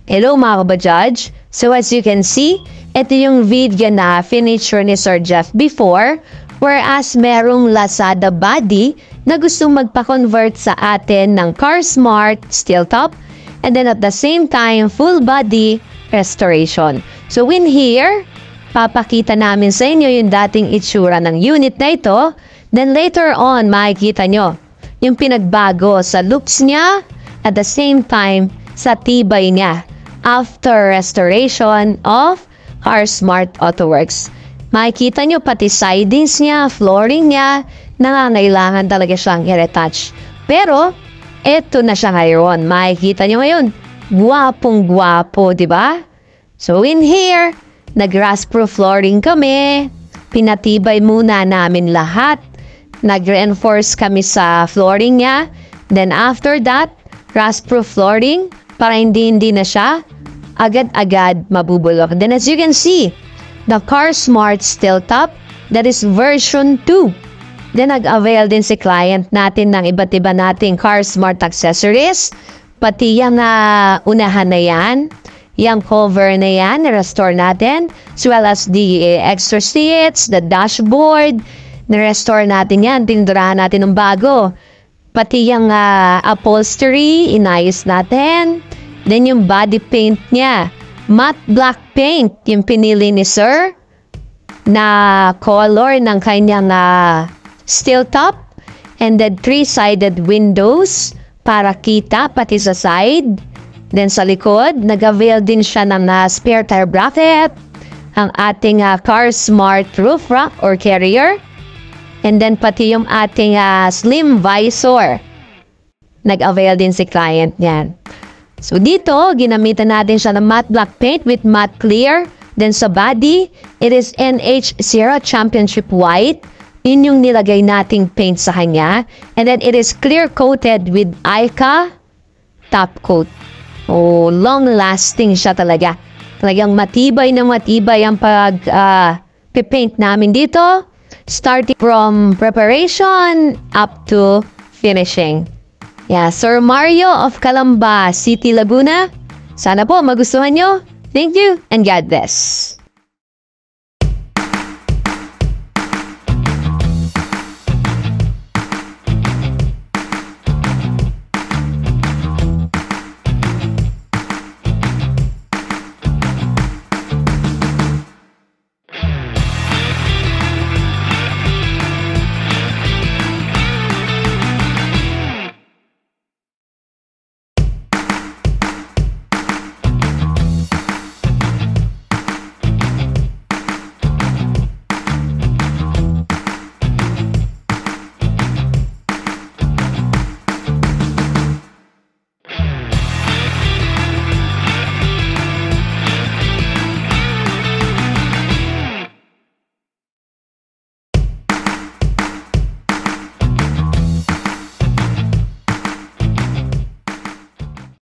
Hello mga kabajudge. So as you can see, ito yung video na finisher ni Sir Jeff before, whereas merong Lazada body na gustong magpa-convert sa atin ng Car Smart steel top, and then at the same time, full body restoration. So in here, papakita namin sa inyo yung dating itsura ng unit na ito. Then later on, makikita nyo yung pinagbago sa looks niya, at the same time, sa tibay niya after restoration of Car Smart Autoworks. Makikita nyo pati sidings niya, flooring niya, nangangailangan talaga siyang i-retouch. Pero, eto na siya ngayon. Makikita nyo ngayon, gwapong-gwapo, di ba? So in here, nag-rust-proof flooring kami, pinatibay muna namin lahat, nag-reinforce kami sa flooring niya, then after that, rust-proof flooring, para hindi na siya agad-agad mabubulok. Then as you can see, the Car Smart steel top, that is version 2. Then nag-avail din si client natin ng iba't iba nating Car Smart accessories, pati yung unahan na yan, yung cover na yan, na-restore natin, as well as the extra seats, the dashboard, na-restore natin yan, tinudurahan natin ng bago. Pati yung upholstery, inayos natin. Then yung body paint niya, matte black paint, yung pinili ni Sir, na color ng kanyang steel top. And then 3-sided windows, para kita pati sa side. Then sa likod, nag-avail din siya ng spare tire bracket, ang ating Car Smart roof rack or carrier. And then pati yung ating slim visor. Nag-avail din si client niyan. So dito, ginamitan natin siya ng matte black paint with matte clear. Then sa body, it is NH0 Championship White. Yun yung nilagay nating paint sa kanya. And then it is clear coated with ICA top coat. Oh, long-lasting siya talaga. Talagang matibay na matibay ang pag-paint namin dito. Starting from preparation up to finishing. Yeah, Sir Mario of Calamba City, Laguna. Sana po magustuhan nyo. Thank you and God bless.